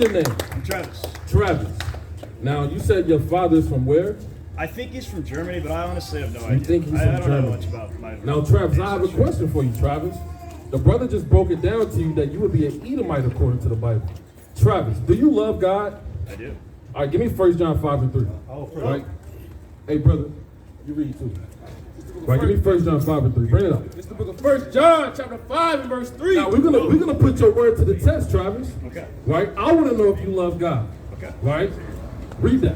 your name? I'm Travis. Travis. Now, you said your father's from where? I think he's from Germany, but I honestly have no idea. You think he's I from don't Germany? know much about my... Now, Travis, I have a question for you, Travis. The brother just broke it down to you that you would be an Edomite according to the Bible. Travis, do you love God? I do. All right, give me 1 John 5 and 3. Oh, right? Hey, brother, you read too. Right, give me 1 John 5 and 3. Bring it up. It's the book of 1 John, chapter 5 and verse 3. Now, we're gonna put your word to the test, Travis. Okay. Right? I want to know if you love God. Okay. Right? Read that.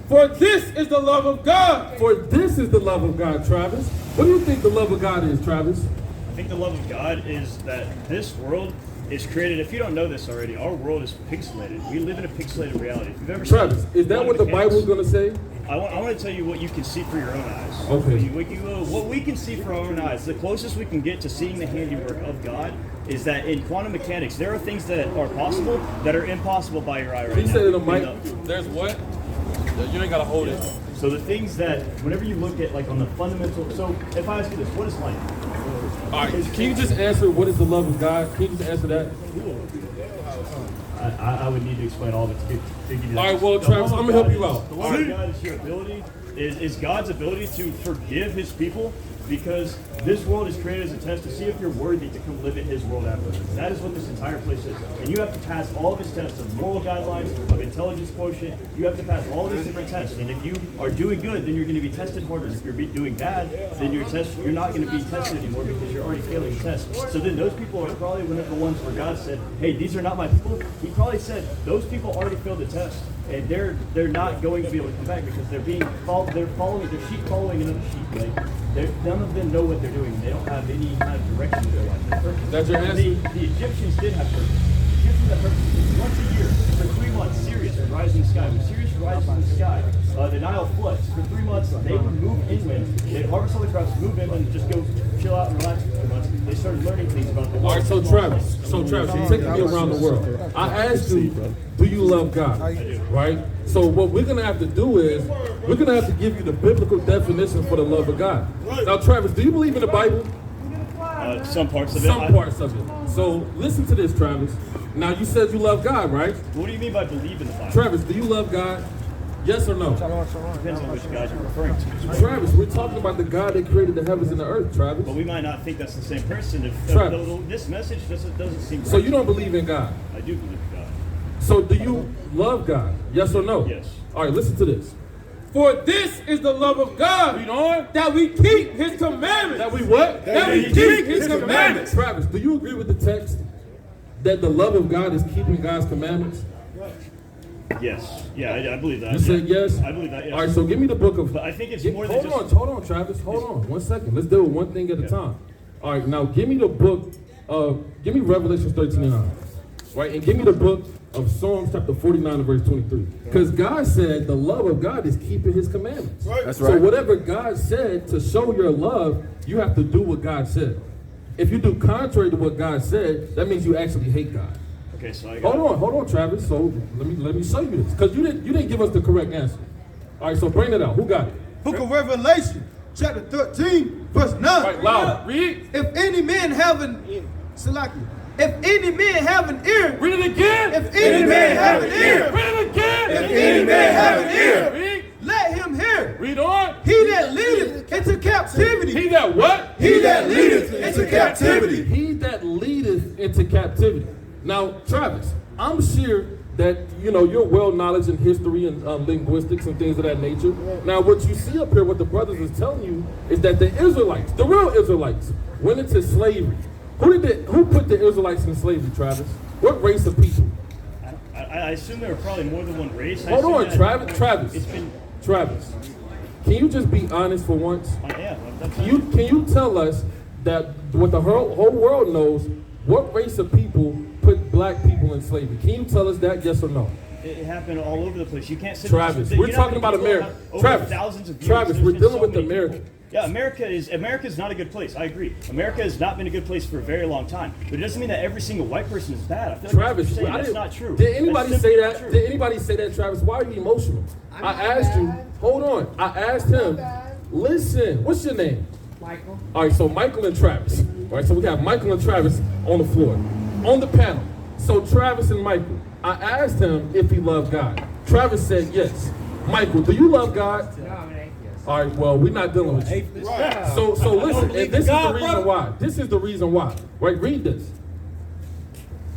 For this is the love of God. For this is the love of God, Travis. What do you think the love of God is, Travis? I think the love of God is that this world is created. If you don't know this already, our world is pixelated. We live in a pixelated reality. If you've ever Travis, is that what the Bible is going to say? I want to tell you what you can see for your own eyes. Okay. What we can see for our own eyes, the closest we can get to seeing the handiwork of God is that in quantum mechanics, there are things that are possible that are impossible by your eye right now. He said in the mic. There's what? You ain't got to hold it. So the things that, whenever you look at like on the fundamental, so if I ask you this, what is light? All right, can you just answer what is the love of God? Can you just answer that? I would need to explain all of it to give you that. All right, well, Travis, I'm going to help you out. The love of God is your ability, is God's ability to forgive his people, because this world is created as a test to see if you're worthy to come live in his world afterwards. That is what this entire place is. And you have to pass all of his tests of moral guidelines, of intelligence quotient. You have to pass all of these different tests. And if you are doing good, then you're going to be tested harder. If you're doing bad, then you're not going to be tested anymore because you're already failing the test. So then those people are probably one of the ones where God said, hey, these are not my people. He probably said, those people already failed the test. And they're not going to be able to come back because they're sheep following another sheep. Like none of them know what they're doing. They don't have any kind of direction to their life. That's your answer? The Egyptians did have purpose. The Egyptians had purpose. Once a year, for 3 months, Sirius would rise in the sky. When Sirius rises in the sky, the Nile floods. For 3 months, they would move inland. They'd harvest all the crops, move inland, and just go chill out and relax for 3 months. They started learning things about the world. All right, so Travis, you're taking me around the world. I asked you, do you love God? I do. Right? So what we're going to have to do is, we're going to have to give you the biblical definition for the love of God. Now, Travis, do you believe in the Bible? Some parts of it. Some parts of it. So listen to this, Travis. Now, you said you love God, right? What do you mean by believe in the Bible? Travis, do you love God? Yes or no? Depends on which God you're referring to. Travis, we're talking about the God that created the heavens and the earth, Travis. But we might not think that's the same person. If this message doesn't seem right. So you don't believe in God? I do believe in God. So do you love God? Yes or no? Yes. All right, listen to this. For this is the love of God. Read on. That we keep his commandments. That we what? That we keep his commandments. Travis, do you agree with the text that the love of God is keeping God's commandments? Yes. Yeah, I believe that. You said yes? I believe that, yes. All right, so give me the book of... But I think it's more than Hold on, Travis. Hold on. 1 second. Let's deal with one thing at a time. All right, now give me the book of... Give me Revelation 13:9. Right? And give me the book of Psalms chapter 49 and verse 23. Because God said the love of God is keeping his commandments. Right. That's right. So whatever God said, to show your love, you have to do what God said. If you do contrary to what God said, that means you actually hate God. Okay, so I got Hold on, Travis. So let me show you this. Because you didn't give us the correct answer. All right, so bring it out. Who got it? Book of Revelation, chapter 13, verse 9. Right, loud. Read. If any man have an ear, Salaki. If any man have an ear, Read it again. If any man have an ear, Read it again. If any man have an ear, Read. let him hear. Read on. He that leadeth into captivity. He that what? He that leadeth into captivity. He that leadeth into captivity. Now, Travis, I'm sure that you're well knowledge in history and linguistics and things of that nature. Now, what you see up here, what the brothers is telling you, is that the Israelites, the real Israelites, went into slavery. Who put the Israelites in slavery, Travis? What race of people? I assume there were probably more than one race. Hold on, Travis. Travis, can you just be honest for once? Yeah. Can you tell us that what the whole world knows, what race of people put black people in slavery? Can you tell us that, yes or no? It happened all over the place. You can't sit. Travis, we're talking about America. Travis, we're dealing with America. Yeah, America is not a good place. I agree. America has not been a good place for a very long time. But it doesn't mean that every single white person is bad. I feel like Travis, that's not true. Did anybody say that? Did anybody say that, Travis? Why are you emotional? I asked you. Hold on. I asked him. Listen, what's your name? Michael. All right, so Michael and Travis. All right, so we got Michael and Travis on the floor, on the panel. So Travis and Michael, I asked him if he loved God. Travis said yes. Michael, do you love God? No, I'm an atheist. All right, well, we're not dealing with you. Right. So listen, and this is the God, reason brother. why. This is the reason why. Right, read this.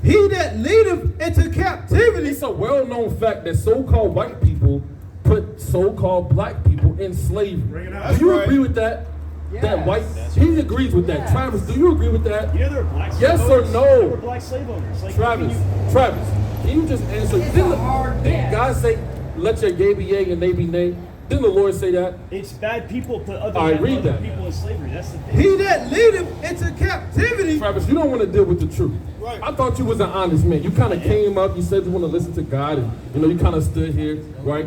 He that leadeth into captivity. It's a well-known fact that so-called white people put so-called black people in slavery. Bring it out. Do you That's agree right. with that? Yes. That white, he agrees with that. Yes. Travis, do you agree with that? You know there were black slave Yes or owners? no? There were black slave owners. Like, Travis, can you just answer? It's a hard Didn't yes. God say, let your yea be yea and nay be nay? Didn't the Lord say that? It's bad people put other, All right, read other that. people in slavery. That's the thing. He that leadeth into captivity. Travis, you don't want to deal with the truth. Right. I thought you was an honest man. You kind of came up, you said you want to listen to God, and you kind of stood here, right?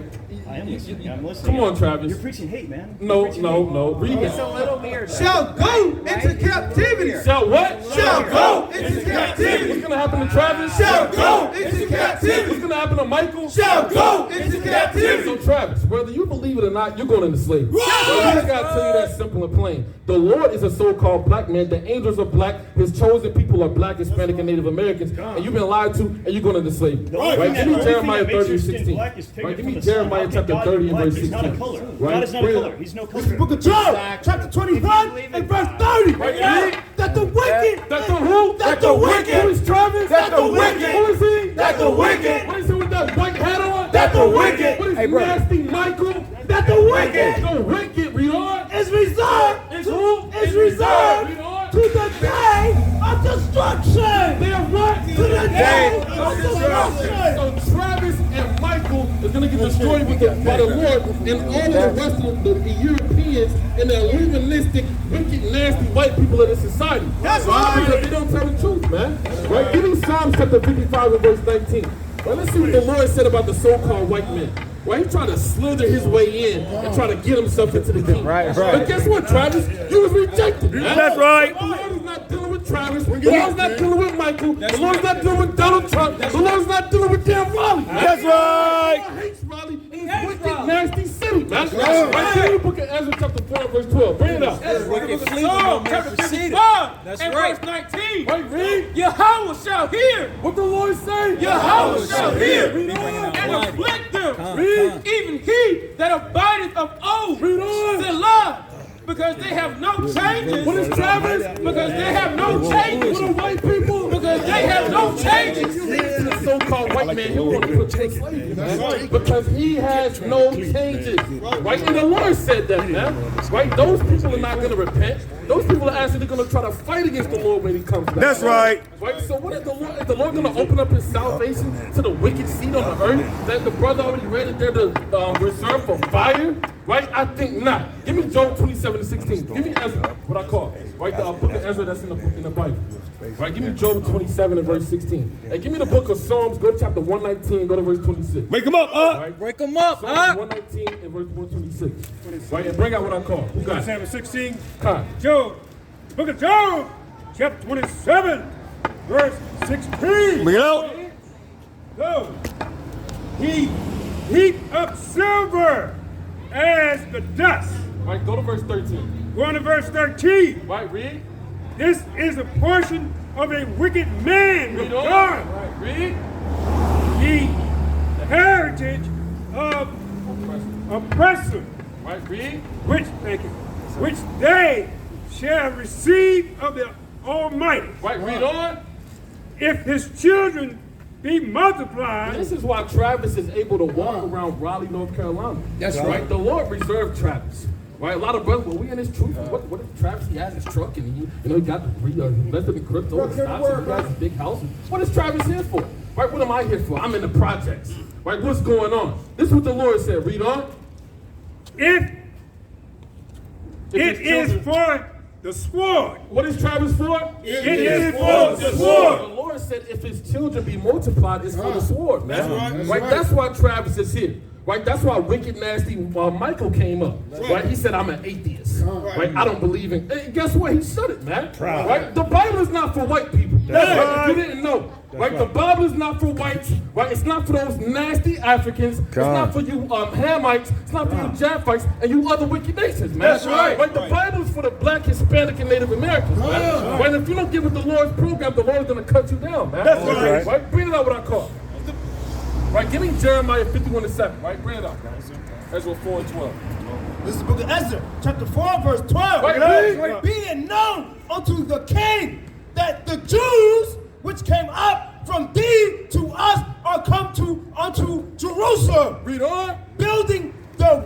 I am listening. I'm listening. Come on, Travis. You're preaching hate, man. No, You're preaching no, hate. no. Read It's a that. little weird. Shall go into captivity. Shall what? Shall go into captivity. What's gonna happen to Travis? Shall go into What's captivity. gonna happen to Michael? Shall go into captivity. So Travis, whether you believe it or not, you're going into slavery. Right. Well, I just gotta tell you that simple and plain. The Lord is a so-called black man. The angels are black. His chosen people are black, Hispanic, and Native Americans. And you've been lied to, and you're going into slavery. Right. Right? Give me The only Jeremiah thing that 30 makes and your skin 16. black is pigment Right? Give from me the sun. Jeremiah How can chapter God 30 be and black? verse He's 16. not a color. Right? God is not a color. He's no color. Book of Job, chapter 25 and verse 30. Right. That the wicked. That's the who? That the wicked. Who is Travis? That the wicked. Who is he? That the wicked. What is he with that white hat on? That the wicked. What is Hey, bro. nasty Michael? That the wicked The wicked, read on. is reserved. Is who? Is reserved Read on. to the day of destruction. They are what? To the day of destruction. So Travis and Michael is going to get destroyed by the Lord, and all of the rest of the Europeans and the illuministic, wicked, nasty white people of this society. That's right. right. Because they don't tell the truth, man. Right? Give me Psalms chapter 55 and verse 19. Well, let's see what the Lord said about the so-called white man. Well, he tried to slither his way in and try to get himself into the kingdom. Right. But guess what, Travis? You was rejected. Man. That's right. The Lord is not dealing with Travis. The Lord's not dealing with Michael. The Lord's not dealing with Donald Trump. The Lord's not dealing with Dan Raleigh. Man. That's right. God hates Raleigh in this wicked, nasty city. Man. Right here in the book of Ezra chapter 4 and verse 12. Bring it up. Psalm chapter 55 That's and right. verse 19. Wait, read. Yahweh shall hear, What the Lord say? Yahweh shall hear, Read on. and afflict them. Read. Even he that abideth of old, Read on. Selah, because they have no changes. What is Travis? Because they have no changes. What are white people? Because they have no changes. The so-called white man, he want to put you in slavery, man. Because he has no changes. Right? And the Lord said that, man. Right? Those people are not going to repent. Those people are actually going to try to fight against the Lord when he comes back. That's right. Right? So what is the Lord? Is the Lord going to open up his salvation to the wicked seed on the earth? That the brother already read it there to reserve for fire? Right? I think not. Give me Job 27 and 16. Give me Ezra, what I call. Right? The book of Ezra that's in the Bible. Right? Give me Job 27 and verse 16. And give me the book of Psalms. Go to chapter 119. Go to verse 26. Wake them up, Right? Break them up, Psalms 119 and verse 126. Right? And bring out what I call. Who got it? Chapter 16, Con. Job, book of Job, chapter 27, verse 16. Bring it out. So, he heaped up silver as the dust. Right? Go to verse 13. Go on to verse 13. Right? Read. This is a portion of a wicked man with Read on. God. Right? Read. The heritage of oppressor, Right? Read. which they shall receive of the Almighty. Right? Read on. If his children be multiplied, This is why Travis is able to walk around Raleigh, North Carolina. That's right. The Lord reserved Travis. Right? A lot of brothers, well, we in his truth. What if Travis, he has his truck and he got invested in crypto and stocks and he has a big house. What is Travis here for? Right? What am I here for? I'm in the projects. Right? What's going on? This is what the Lord said. Read on. if it his is children- for the sword. What is Travis for? It is for the sword. The Lord said if his children be multiplied, it's for the sword, man. That's right. That's why Travis is here. Right? That's why wicked, nasty Michael came up. Right? He said, I'm an atheist. race. Right? I don't believe in. And guess what? He said it, man. Right? The Bible is not for white people. Right? If you didn't know. Right? The Bible is not for whites. Right? It's not for those nasty Africans. It's not for you Hamites. It's not for you Japhites and you other wicked nations, man. That's right. Right? The Bible is for the black, Hispanic, and Native Americans, man. Right? And if you don't get with the Lord's program, the Lord is going to cut you down, man. That's right. Right? Bring it out what I call. Right? Give me Jeremiah 51:7. Right? Bring it out, guys. Ezra 4:12. This is the book of Ezra, chapter 4, verse 12. Right. Be it known unto the king that the Jews which came up from thee to us are come unto Jerusalem. Read on. Building the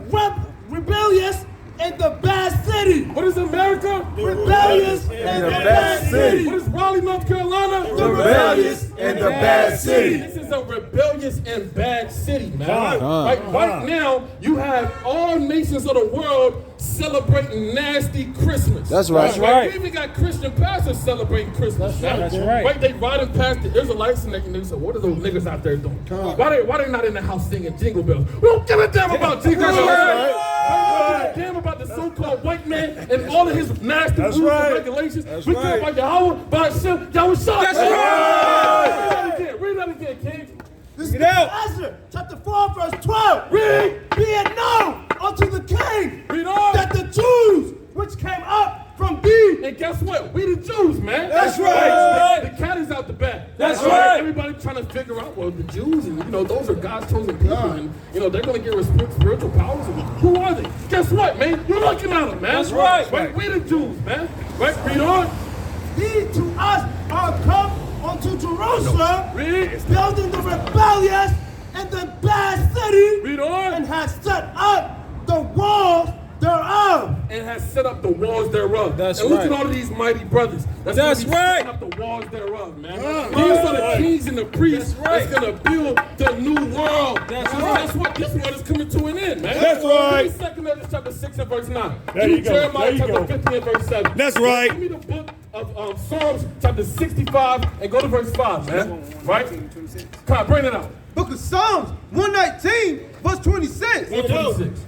rebellious and the bad city. What is America? Rebellious and the bad city. What is Raleigh, North Carolina? The rebellious and the bad city. This is a rebellious and bad city, man. Right now, you have all nations of the world celebrating nasty Christmas. That's right. That's right. We even got Christian pastors celebrating Christmas. That's right. They riding past the Israelites and they say, what are those niggas out there doing? Why they not in the house singing jingle bells? We don't give a damn about jingle bells. We don't give a damn about the so-called white man and all of his nasty rules and regulations. We care about Yahweh, by Hashem, Yahweh. That's right. Read that again, King. This is Ezra, chapter 4, verse 12. Read. Be it known unto the king Read on. that the Jews which came up from thee. And guess what? We the Jews, man. That's right. The cat is out the bag. That's right. Everybody trying to figure out, well, the Jews, and those are God's chosen people, and they're going to get spiritual powers. Who are they? Guess what, man? You're looking at them, man. That's right. We the Jews, man. Right? Read on. Thee to us are come unto Jerusalem, Read. building the rebellious and the bad city, Read on. and has set up the walls thereof. And has set up the walls thereof. That's and look right. at all of these mighty brothers. That's gonna be right. setting up the walls thereof, man. These are the kings and the priests that's going to build the new world. That's right. That's what this world is coming to an end, man. That's right. Give me 2 Ezra chapter 6 and verse 9. There Give you me go. Jeremiah There you chapter go. 15 and verse 7. That's right. Give me the book of Psalms chapter 65 and go to verse 5, man. Right? Come on, bring it out. Book of Psalms 119, verse 26. 126.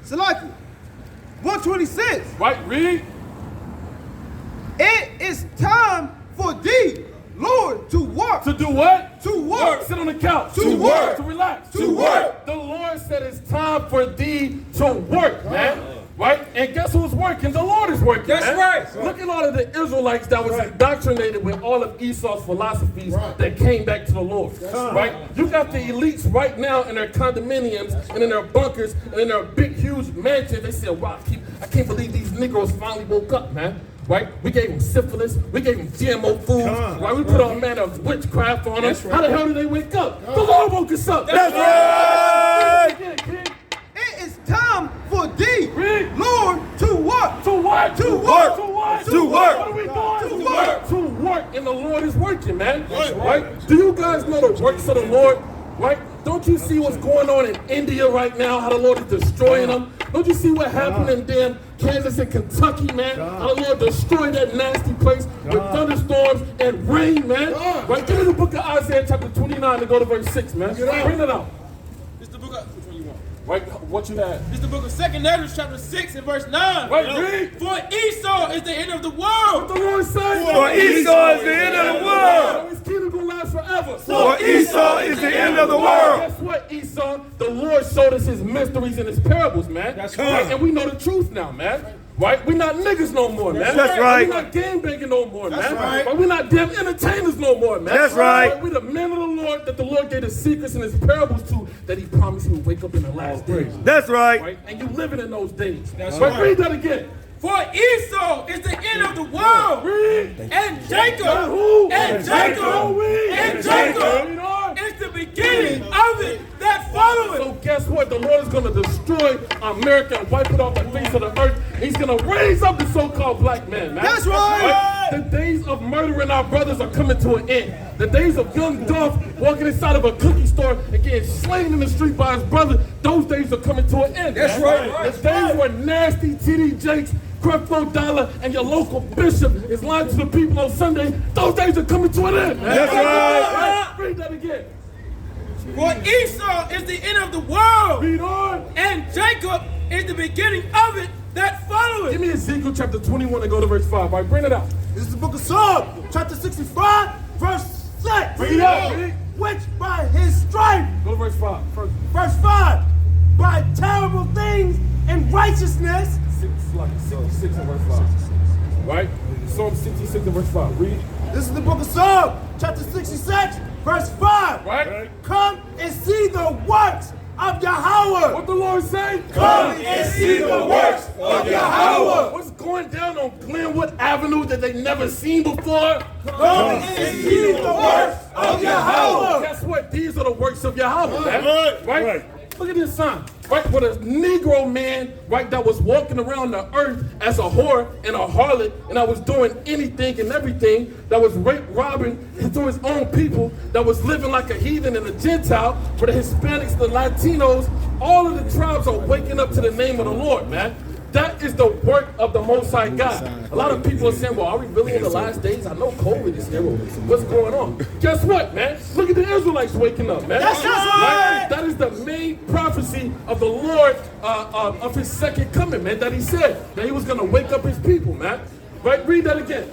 Salaki. 126. Right? Read. It is time for thee, Lord, to work. To do what? To work. Sit on the couch. To work. To relax. To work. The Lord said it's time for thee to work, man. Right? And guess who's working? The Lord is working. That's man. right. Look at all of the Israelites that was indoctrinated with all of Esau's philosophies that came back to the Lord. Right? You got the elites right now in their condominiums and in their bunkers and in their big, huge mansions. They said, wow, I can't believe these Negroes finally woke up, man. Right? We gave them syphilis. We gave them GMO foods. Right? We put all manner of witchcraft on them. How the hell did they wake up? The Lord woke us up. That's right. It is time for thee, Read. Lord, to work. To work. To work. To work. To work. What are we doing? To work. To work. And the Lord is working, man. Right? Do you guys know the works of the Lord? Right? Don't you see what's going on in India right now? How the Lord is destroying them? Don't you see what happened in damn Kansas and Kentucky, man? How the Lord destroyed that nasty place with thunderstorms and rain, man? Right? Give me the book of Isaiah chapter 29 and go to verse 6, man. Bring it out. This the book of, which one you want? Right? What you had? This the book of 2 Ezra chapter 6 and verse 9. Right, read. For Esau is the end of the What world. the Lord said? For Esau is the end of the world. His kingdom gonna last forever. For Esau is the end of the world. Guess what, Esau? The Lord showed us his mysteries and his parables, man. That's right. right. And we know the truth now, man. Right? We're not niggas no more, man. That's right. We're not game banging no more, man. right. We're not damn entertainers no more, man. That's right. We're the men of the Lord that the Lord gave the secrets and his parables to, that he promised he would wake up in the last days. That's right. Right? And you living in those days. That's right. right. Read that again. For Esau is the end of the world. Read. And Jacob. Who? And Jacob. And Jacob is the beginning of it that followeth. So guess what? The Lord is going to destroy America and wipe it off the face of the earth. He's going to raise up the so-called black man, man. That's right. The days of murdering our brothers are coming to an end. The days of young Dolph walking inside of a cookie store and getting slain in the street by his brother, those days are coming to an end. That's man. right. The days where nasty T.D. Jakes, Creflo Dollar, and your local bishop is lying to the people on Sunday, those days are coming to an end, man. That's right. Read that again. For Esau is the end of the world. Read on. And Jacob is the beginning of it that follow Give it. me Ezekiel chapter 21 and go to verse 5. Right, bring it out. This is the book of Psalms, chapter 65, verse 6. Read it out, read it. Which by his stripe, Go to verse 5 first. verse 5, by terrible things and righteousness, 66 and verse 5. Right? Psalm 66 and verse 5. Read. this is the book of Psalms, chapter 66, verse 5. Right? Come and see the works of Yahweh. What the Lord say? Come and see the works of Yahweh. What's going down on Glenwood Avenue that they never seen before? Come and see the works of Yahweh. Guess what? These are the works of Yahweh, man. Right. Right? Right. Look at this sign. Right? With a Negro man, right, that was walking around the earth as a whore and a harlot, and that was doing anything and everything, that was robbing to his own people, that was living like a heathen and a Gentile. For the Hispanics, the Latinos, all of the tribes are waking up to the name of the Lord, man. That is the work of the Most High God. A lot of people are saying, well, are we really in the last days? I know COVID is here. What's going on? Guess what, man? Look at the Israelites waking up, man. That's right. That is the main prophecy of the Lord, of his second coming, man, that he said that he was going to wake up his people, man. Right? Read that again.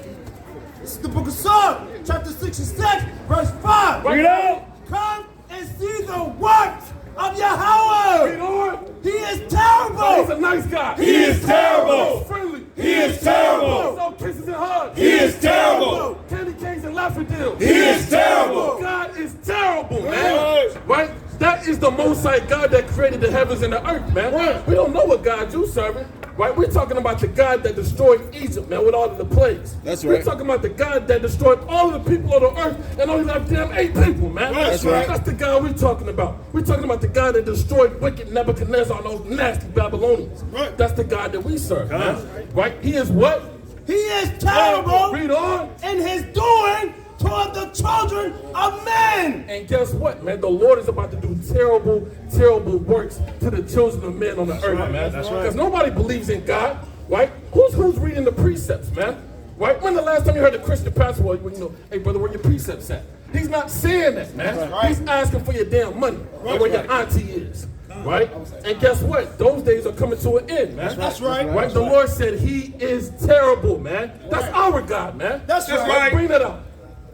This is the book of Psalms, chapter 66, verse 5. Read it out. Come and see the works of Yahweh. Read on. He is Oh, terrible. he's a nice guy. He is terrible. He's friendly. He is terrible. No kisses and hugs. He is terrible. Candy canes and laffadilles. He is terrible. God is terrible, man. Right? That is the Most High God that created the heavens and the earth, man. We don't know what God you serving. Right? We're talking about the God that destroyed Egypt, man, with all of the plagues. That's We're right. talking about the God that destroyed all of the people of the earth and only left damn 8 people, man. That's right. That's the God we're talking about. We're talking about the God that destroyed wicked Nebuchadnezzar and those nasty Babylonians. Right. That's the God that we serve, man. Right? He is what? He is terrible Read on. in his doing toward the children of men. And guess what, man? The Lord is about to do terrible, terrible works to the children of men on the earth, man. That's right. Because nobody believes in God, right? Who's reading the precepts, man? Right? When the last time you heard a Christian pastor, well, you know, hey, brother, where your precepts at? He's not saying that, man. He's asking for your damn money and where your auntie is. Right? And guess what? Those days are coming to an end, man. That's right. Right? The Lord said he is terrible, man. That's our God, man. That's right. Bring that up.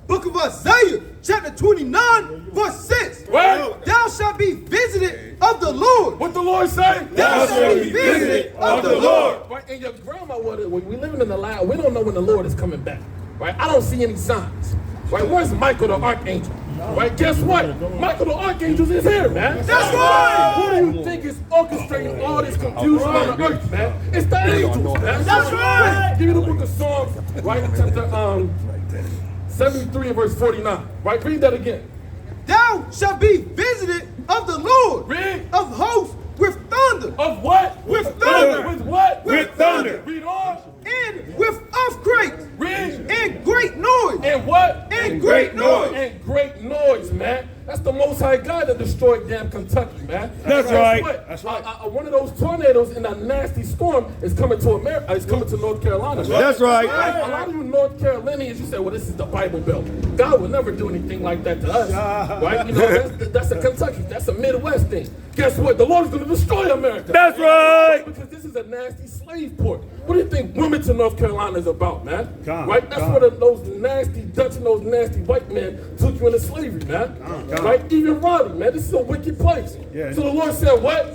Book of Isaiah, chapter 29, verse 6. Right? Thou shalt be visited of the Lord. What the Lord say? Thou shalt be visited of the Lord. Right? And your grandma, when we living in the land, we don't know when the Lord is coming back. Right? I don't see any signs. Right? Where's Michael the Archangel? Right? Guess what? Michael the Archangel is here, man. That's right. Who do you think is orchestrating all this confusion on the earth, man? It's the angels, man. That's right. Give me the book of Psalms, right? Chapter 73 and verse 49. Right? Read that again. Thou shalt be visited of the Lord. Read. Of hosts with thunder. Of what? With thunder. With what? With thunder. Read on. And with earthquakes. Read. And great noise. And what? And great noise. And great noise, man. That's the Most High God that destroyed damn Kentucky, man. That's Guess right. what? That's right. One of those tornadoes in a nasty storm is coming to America. It's coming to North Carolina. Man. That's right. A lot of you North Carolinians, you say, well, this is the Bible Belt. God would never do anything like that to us, right? You know, that's a Kentucky. That's a Midwest thing. Guess what? The Lord is going to destroy America. That's right. Because this is a nasty slave port. What do you think Wilmington, North Carolina is about, man? God, Right? That's God. where those nasty Dutch and those nasty white men took you into slavery, man. Right? Even Raleigh, man. This is a wicked place. Yeah. So the Lord said, what?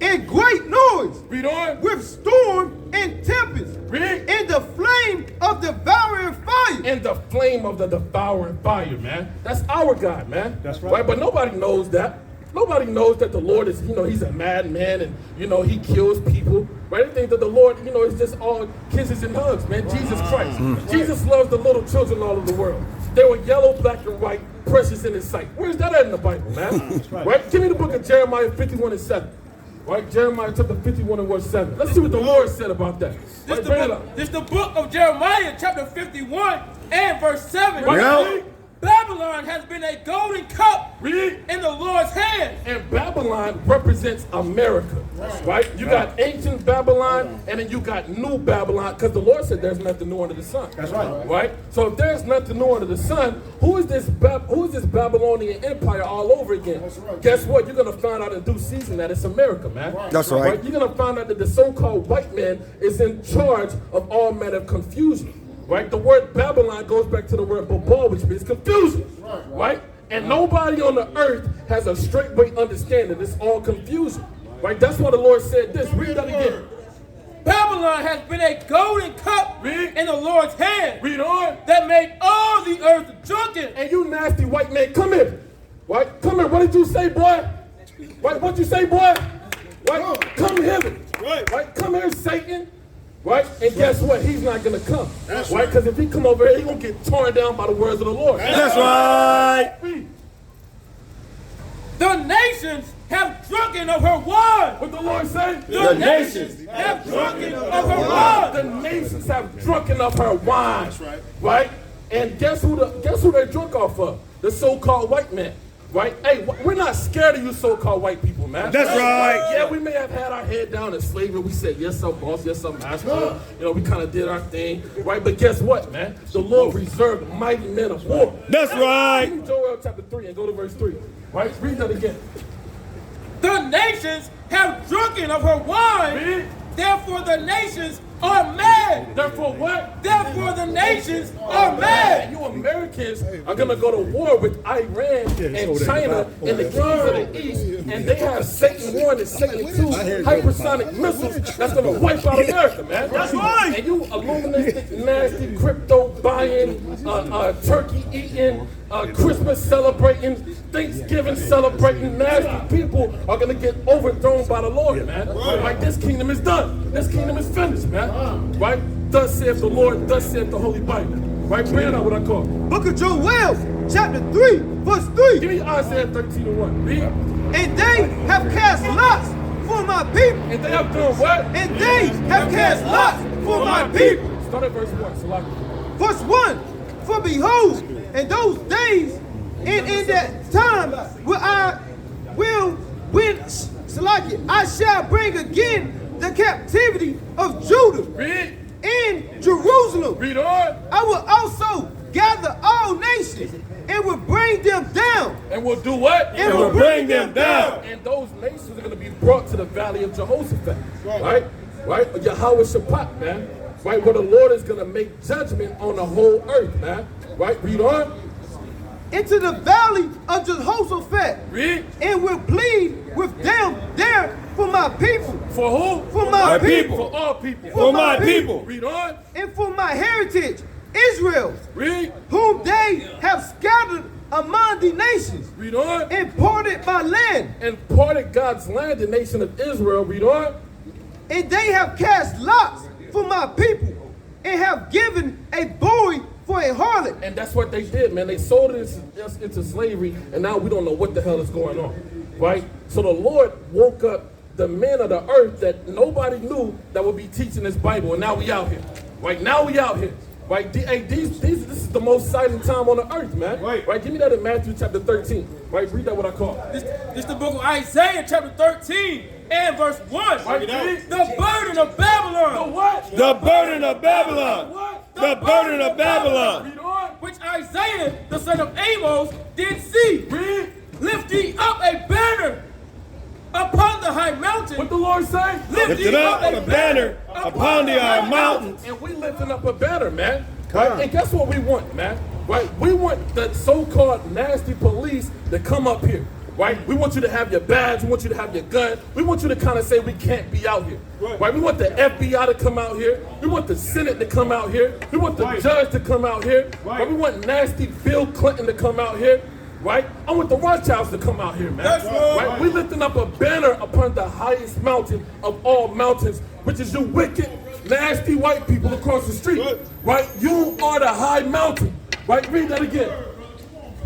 And great noise. Read on. With storm and tempest. Read. And the flame of devouring fire. And the flame of the devouring fire, man. That's our God, man. That's right. But nobody knows that. Nobody knows that the Lord is, he's a madman and, he kills people. Right? They think that the Lord, is just all kisses and hugs, man. Jesus Christ. Jesus loves the little children all over the world. They were yellow, black, and white, precious in his sight. Where's that at in the Bible, man? Right? Give me the book of Jeremiah 51 and 7. Right? Jeremiah chapter 51 and verse 7. Let's see what the Lord said about that. Right, bring it up. This the book of Jeremiah, chapter 51 and verse 7. Right? Babylon has been a golden cup Read. in the Lord's hand. And Babylon represents America, right? You got ancient Babylon, and then you got new Babylon, because the Lord said there's nothing new under the sun. That's right. Right? So if there's nothing new under the sun, who is this Babylonian empire all over again? That's right. Guess what? You're going to find out in due season that it's America, man. That's right. You're going to find out that the so-called white man is in charge of all manner of confusion. Right? The word Babylon goes back to the word Babal, which means confusion. Right? And nobody on the earth has a straightway understanding. It's all confusion. Right? That's why the Lord said this. Read that again. Babylon has been a golden cup Read. in the Lord's hand Read on. that made all the earth drunken. And you nasty white man, come here. Right? Come here. What did you say, boy? Right? What'd you say, boy? Right? Come here. Right? Come here, Satan. Right? And guess what? He's not going to come. Right? Because if he come over here, he's going to get torn down by the words of the Lord. That's right. Read. The nations have drunken of her wine. What the Lord say? The nations have drunken of her wine. The nations have drunken of her wine. Right? And guess who they drunk off of? The so-called white man. Right? Hey, we're not scared of you so-called white people, man. That's right. Yeah, we may have had our head down in slavery. We said, yes, sir, boss, yes, sir, master. You know, we kind of did our thing. Right? But guess what, man? The Lord reserved mighty men of war. That's right. Read Joel chapter 3 and go to verse 3. Right? Read that again. The nations have drunken of her wine. Read. Therefore the nations are mad. Therefore what? Therefore the nations are mad. And you Americans are going to go to war with Iran and China and the kings of the East, and they have Satan 1 and Satan 2 hypersonic missiles that's going to wipe out America, man. That's right. And you illuministic, nasty, crypto buying, turkey eating, Christmas celebrating, Thanksgiving celebrating, nasty people are going to get overthrown by the Lord, man. Like this kingdom is done. This kingdom is finished, man. Right? Thus saith the Lord, thus saith the Holy Bible. Right? Bring out what I call. Book of Joel, chapter 3, verse 3. Give me Isaiah 13 and 1. Read. And they have cast lots for my people. And they have done what? And they have cast lots for my people. Start at verse 1. Salaki. Verse 1. For behold, in those days, and in that time, I shall bring again the captivity of Judah Read. in Jerusalem. Read on. I will also gather all nations and will bring them down. And we'll do what? And will bring them down. And those nations are going to be brought to the valley of Jehoshaphat. Right? Right? YHWHCamp, man. Right? Where the Lord is going to make judgment on the whole earth, man. Right? Read on. Into the valley of Jehoshaphat. Read. And will plead with them there for my people. For who? For my people. For all people. For my people. Read on. And for my heritage, Israel, Read. whom they have scattered among the nations, Read on. and parted my land. And parted God's land, the nation of Israel. Read on. And they have cast lots for my people, and have given a boy for a harlot. And that's what they did, man. They sold us into slavery, and now we don't know what the hell is going on, right? So the Lord woke up the men of the earth that nobody knew that would be teaching this Bible, and now we out here, right? Now we out here, right? This is the most exciting time on the earth, man. Right? Give me that in Matthew chapter 13, right? Read that what I call. This is the book of Isaiah, chapter 13 and verse 1. Right, the burden of Babylon. The what? The burden of Babylon. What? The burden of Babylon. Read on. Which Isaiah, the son of Amos, did see. Read. Lift ye up a banner upon the high mountain. What the Lord say? Lift it up a banner upon the high mountains. And we lifting up a banner, man. Right? And guess what we want, man? Right? We want the so-called nasty police to come up here. Right? We want you to have your badge. We want you to have your gun. We want you to kind of say we can't be out here. Right? We want the FBI to come out here. We want the Senate to come out here. We want the judge to come out here. Right? We want nasty Bill Clinton to come out here. Right? I want the Rothschilds to come out here, man. That's right. We lifting up a banner upon the highest mountain of all mountains, which is you wicked, nasty white people across the street. Right? You are the high mountain. Right? Read that again.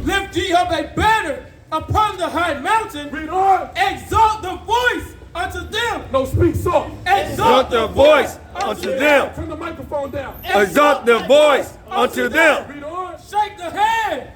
Lift ye up a banner upon the high mountain. Read on. Exalt the voice unto them. No, speak soft. Exalt the voice unto them. Turn the microphone down. Exalt the voice unto them. Read on. Shake the hand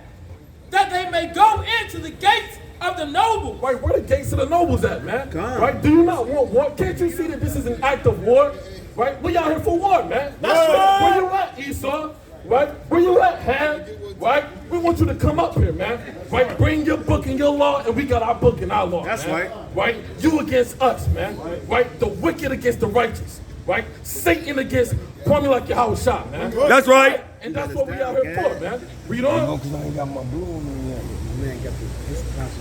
that they may go into the gates of the nobles. Right, where the gates of the nobles at, man? Right, do you not want war? Can't you see that this is an act of war? Right, we out here for war, man. That's right. Where you at, Esau? Right, where you at, Ham? Right, we want you to come up here, man. Right, bring your book and your law, and we got our book and our law. That's man. right. Right, you against us, man. Right, the wicked against the righteous. Right, Satan against Kwame like YHWH, man. That's right. And that's what we out here for, man. Read on. Because I ain't got my blue on me yet. Man, got this class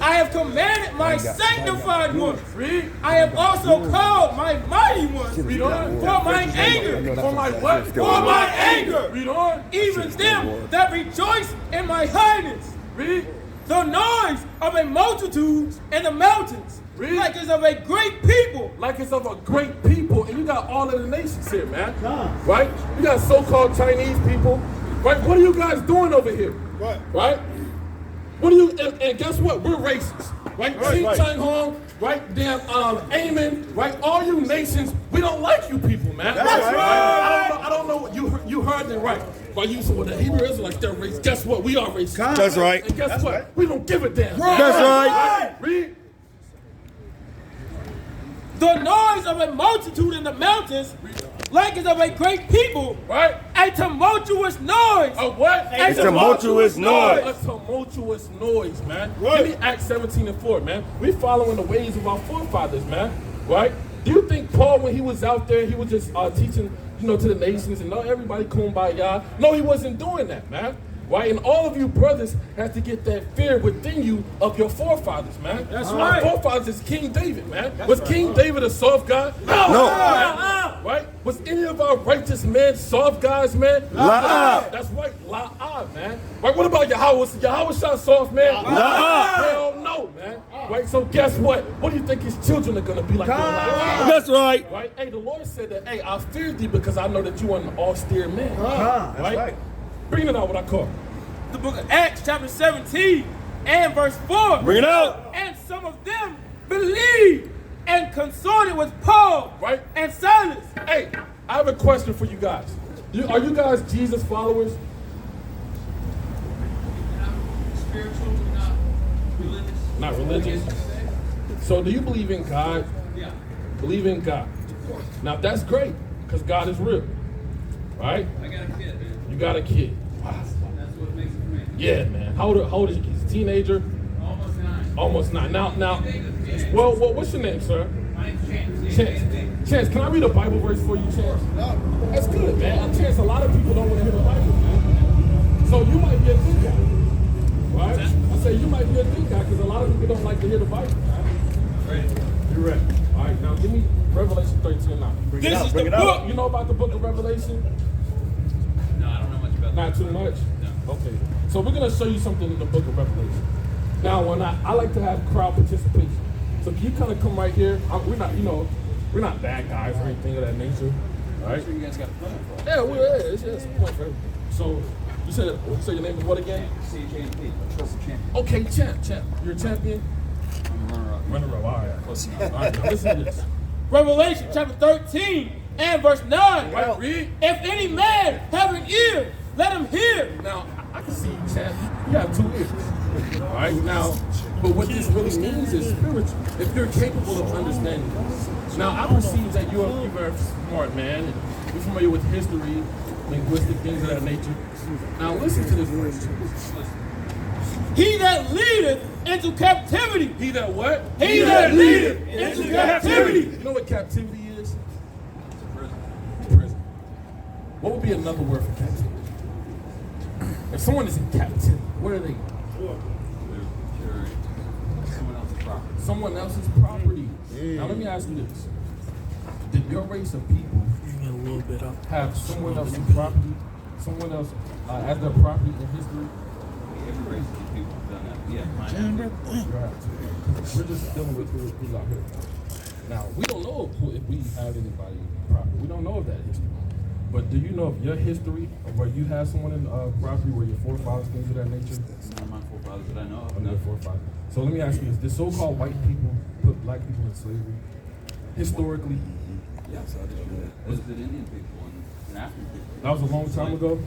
I have commanded my sanctified ones. Read. I have also called my mighty ones. Read on. For my anger. For my what? For my anger. Read on. Even them that rejoice in my highness. Read. The noise of a multitude in the mountains. Read. Like it's of a great people. Like it's of a great people, and you got all of the nations here, man. Right? You got so-called Chinese people. Right? What are you guys doing over here? Right? What do you? And guess what? We're racist. Right? Xi Chang Hong. Right? Damn. Amen. Right? All you nations, we don't like you people, man. That's right. I don't know what you heard it right. Right? You said, well, the Hebrew Israelites, they're racist. Guess what? We are racist. That's right. And guess what? We don't give a damn. That's right. Read. The noise of a multitude in the mountains, like it's of a great people. Right? A tumultuous noise. A what? A tumultuous noise. A tumultuous noise, man. Give me Acts 17:4, man. We following the ways of our forefathers, man. Right? Do you think Paul, when he was out there, he was just teaching, to the nations and everybody kumbaya? No, he wasn't doing that, man. Right? And all of you brothers have to get that fear within you of your forefathers, man. That's Our right. forefathers is King David, man. Was King David a soft guy? No. Right? Was any of our righteous men soft guys, man? That's right, la'ah, man. Right? What about Yahweh? Was YHWH soft, man? Hell no, man. Right? So guess what? What do you think his children are gonna be like? That's right. Right? Hey, the Lord said that, hey, I fear thee because I know that you are an austere man. That's right. Bring it out what I call. The book of Acts, chapter 17, and verse 4. Bring it out. And some of them believed and consorted with Paul, Right. and Silas. Hey, I have a question for you guys. Are you guys Jesus followers? Spiritual, not religious. Not religious. So do you believe in God? Yeah. Believe in God. Now that's great, because God is real. Right? I got a kid, man. You got a kid. Wow. That's what makes it for me. Yeah, man. How old is he? He's a teenager? Almost 9. Almost 9. Now, well, what's your name, sir? My name's Chance. Chance. Chance, can I read a Bible verse for you, Chance? That's good, man. Chance, a lot of people don't want to hear the Bible, man. So you might be a good guy. Right? I say you might be a good guy because a lot of people don't like to hear the Bible, man. Ready? You're ready. All right, now give me Revelation 13 now. This is the book. You know about the book of Revelation? No, I don't know much about Not that. too much? No. Okay. So we're going to show you something in the book of Revelation. Now, when I like to have crowd participation. So can you kind of come right here? We're not, we're not bad guys or anything of that nature. All right? You guys got a plan for it. Yeah, it's a point for everything. So you said your name is what again? CHAMP. Trust the champion. Okay, champ. You're a champion? I'm a runner-up. Runner-up, all right. Close enough. All right, now listen to this. Revelation chapter 13 and verse 9. Right, read. If any man have an ear, let him hear. Now, I can see you, champ. You have 2 ears. All right, now, but what this really means is spiritual. If you're capable of understanding this. Now, I perceive that you're a very smart man, and you're familiar with history, linguistic things of that nature. Now, listen to this verse. He that leadeth into captivity. He that what? He that leadeth into captivity. You know what captivity is? Prison. What would be another word for captivity? If someone is in captivity, where are they? Someone else's property. Someone else's property. Now let me ask you this. Did your race of people have someone else's property, someone else as their property in history? Every race of these people have done that. Yeah, We're just dealing with who's out here. Now, we don't know if we have anybody property. We don't know of that history. But do you know of your history of where you have someone in property, where your forefathers, things of that nature? None of my forefathers that I know of. Of your forefathers. So let me ask you this. Did so-called white people put black people in slavery? Historically? Yeah, so I did. Was it Indian people and African people? That was a long time ago?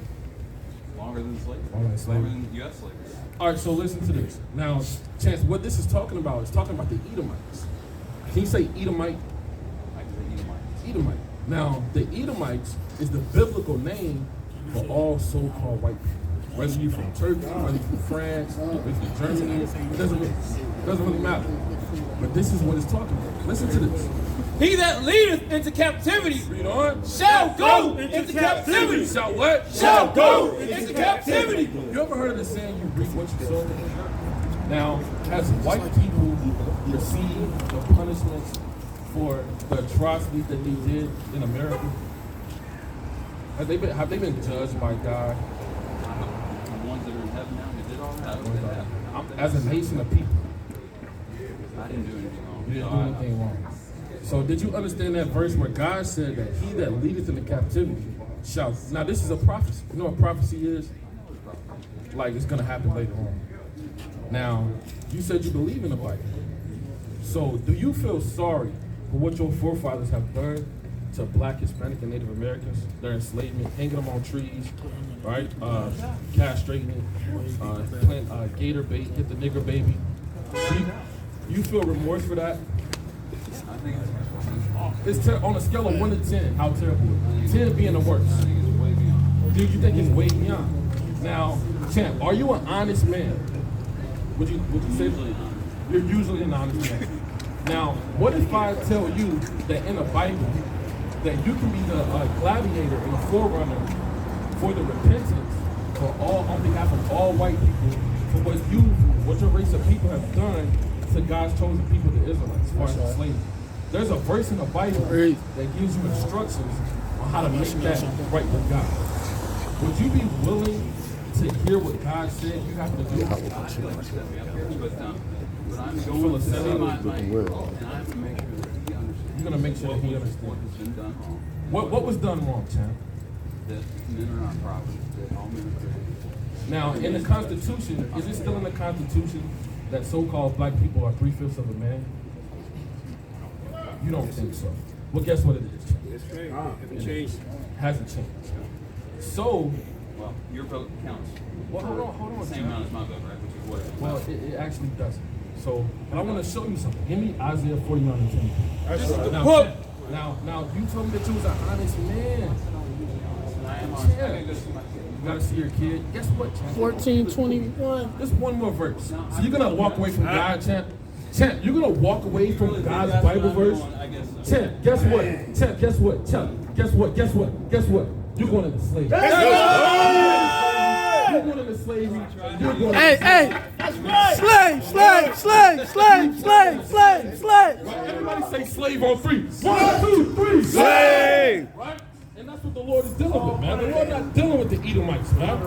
Longer than slavery. Longer than slavery. Longer than U.S. slavery. All right, so listen to this. Now, Chance, what this is talking about is talking about the Edomites. Can you say Edomite? I can say Edomites. Edomite. Now, the Edomites is the biblical name for all so-called white people. Whether you're from Turkey, whether you're from France, whether you're from Germany, it doesn't really matter. But this is what it's talking about. Listen to this. He that leadeth into captivity Read on. shall go into captivity. Shall what? Shall go into captivity. You ever heard of the saying, you reap what you sow? Now, as white people receive the punishments for the atrocities that they did in America, have they been judged by God? The ones that are in heaven now, they did all that. I don't think that. As a nation of people, I didn't do anything wrong. you didn't do anything wrong. So did you understand that verse where God said that he that leadeth into captivity shall, now this is a prophecy. You know what prophecy is? Like it's gonna happen later on. Now, you said you believe in the Bible. So do you feel sorry for what your forefathers have done to Black, Hispanic, and Native Americans? Their enslavement, hanging them on trees, right? Castrating, plant gator bait, hit the nigger baby. Do you feel remorse for that? I think It's on a scale of 1 to 10, how terrible it is. 10 being the worst. it's way beyond. Do you think it's way beyond? Now, Champ, are you an honest man? Would you say that? You're usually an honest man. Now, what if I tell you that in the Bible that you can be the gladiator and the forerunner for the repentance for all on behalf of all white people for what your race of people have done to God's chosen people, the Israelites, as far as slavery? There's a verse in the Bible that gives you instructions on how to make that right with God. Would you be willing to hear what God said you have to do? But I'm Feel going a to say setting my with the and I have to make sure that he understands. You're gonna make sure that he What understands. has been done wrong. What was done wrong, Champ? That men are not property. That all men are created. Now, in the Constitution, is it still in the Constitution that so-called black people are 3/5 of a man? You don't think so. Well, guess what it is, Champ? Haven't changed. Hasn't changed. So, Well, your vote counts. well, hold on, The same Champ. amount as my vote, right? Which is what? Well, it actually doesn't. So, but I want to show you something. Give me Isaiah 49 and 10. Now, you told me that you was an honest man. I am honest. Yeah. You gotta see your kid. Guess what, Champ? 14:21. Just one more verse. So you're gonna walk away from God, Champ? Champ, you're gonna walk away from God's Bible verse? I guess so. Champ, guess what? Champ, guess what? Champ, guess what? Guess what? Guess what? You're going into slavery. You're going into slavery. You're going Hey! Slave! Everybody say slave on 3. 1, 2, 3. Slave! Right? And that's what the Lord is dealing with, man. The Lord not dealing with the Edomites, man.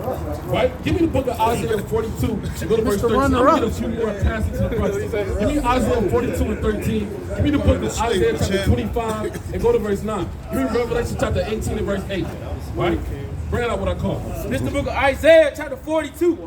Right? Give me the book of Isaiah 42. Go to verse 13. I'm going to get a few more passages in front of you. Give me Isaiah 42 and 13. Give me the book of Isaiah chapter 25 and go to verse 9. Give me Revelation chapter 18 and verse 8. Right? Bring it out what I call it. This is the book of Isaiah, chapter 42.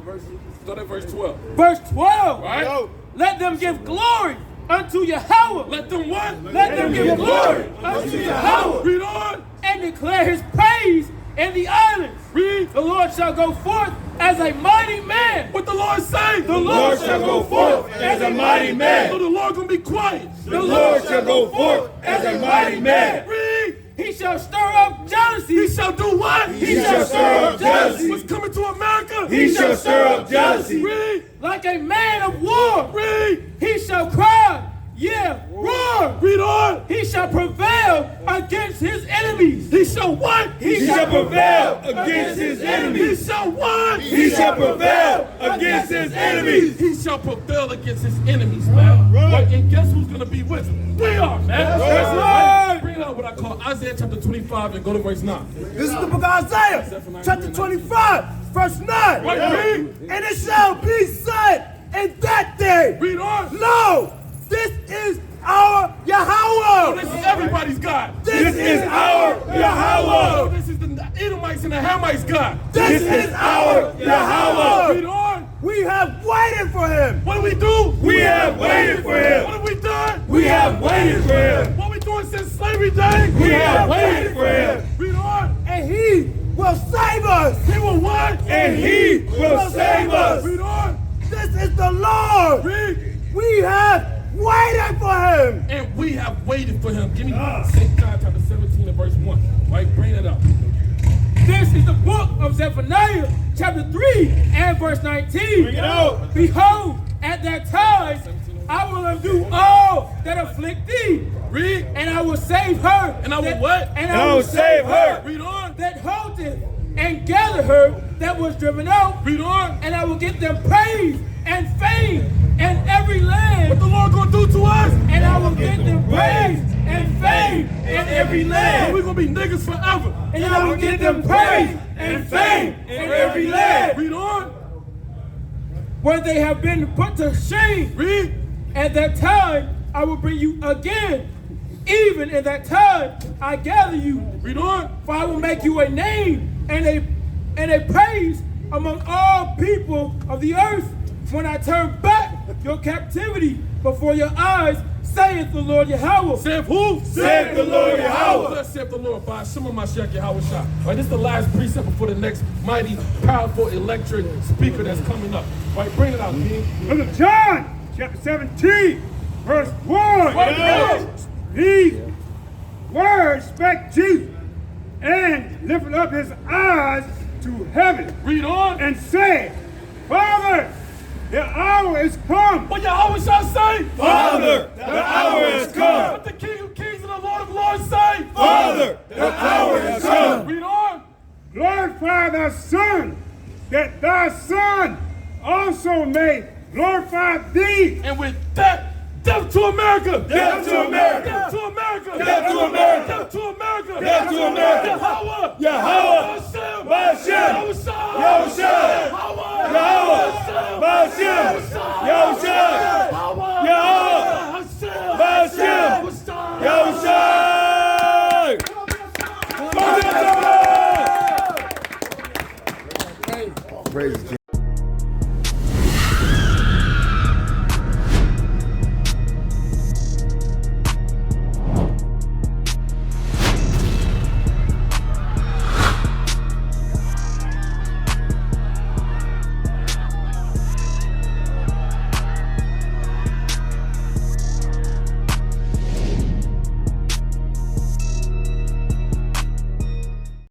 Start at verse 12. Verse 12. Right? Let them give glory unto Yahweh. Let them what? Let them give glory unto Yahweh. Read on. And declare his praise in the islands. Read. The Lord shall go forth as a mighty man. What the Lord say? The Lord shall go forth as a mighty So man. the Lord gonna be quiet. The Lord shall go forth as a mighty man. Read. He shall stir up jealousy. He shall do what? He shall stir up jealousy. What's coming to America? He shall stir up jealousy. Read. Like a man of war. Read. He shall cry, yeah, roar. Read on. He shall prevail against his enemies. He shall what? He shall prevail against his He enemies. shall what? He shall prevail against his enemies. He shall prevail against his enemies, man. Right. And guess who's gonna be with him? We are, man. That's right. Bring out what I call Isaiah chapter 25 and go to verse 9. This is the book of Isaiah, chapter 25, verse 9. Right, read. And it shall be said in that day, Read on. lo, this is our Yahweh. This is everybody's God. This is our Yahweh. This is the Edomites and the Hamites God. This is our Yahweh. Read on. We have waited for him. What do we do? We have waited for him. What have we done? We have waited for him. What we doing since slavery day? We have waited for him. Read on. And he will save us. He will what? and he will save us. Read on. This is the Lord. Read. We have waited for him. And we have waited for him. Give me St. John chapter 17 and verse 1. Right, bring it up. This is the book of Zephaniah, chapter 3 and verse 19. Bring it out. Behold, at that time, I will undo all that afflict thee. Read. And I will save her. And I will what? And I will save her. Read on. that holdeth and gather her that was driven out. Read on. And I will get them praise and fame in every land. What the Lord gonna do to us? And I will get them praise and fame in every And land. we're gonna be niggas forever. And I will get them praise and fame in every land. Read on. Where they have been put to shame. Read. At that time, I will bring you again. Even in that time, I gather you. Read on. For I will make you a name and a praise among all people of the earth. When I turn back your captivity before your eyes, saith the Lord Yahweh. Saith who? Saith the Lord Yahweh. Thus saith the Lord by Shema Mashiach Yahweh Shah. All right, this is the last precept before the next mighty, powerful, electric speaker that's coming up. All right, bring it out, King. Book of John, chapter 17, verse 1. Yes. These words spake Jesus, and lifted up his eyes to heaven, Read on. and said, Father, the hour is come. What Yahweh shall say? Father, the hour has come. What the King of Kings and the Lord of Lords say? Father, the hour has come. Read on. Glorify thy Son, that thy Son also may glorify thee. And with that, death to America! Death to America! Death to America! Death to America! Death to America! Death to America! Yahweh! Yahweh! Hashem! Hashem! Yahushua! Yahushua! Yahweh! Yahweh! Hashem! Yahushua! Yahweh! Hashem! Yahushua! Yahushua! Praise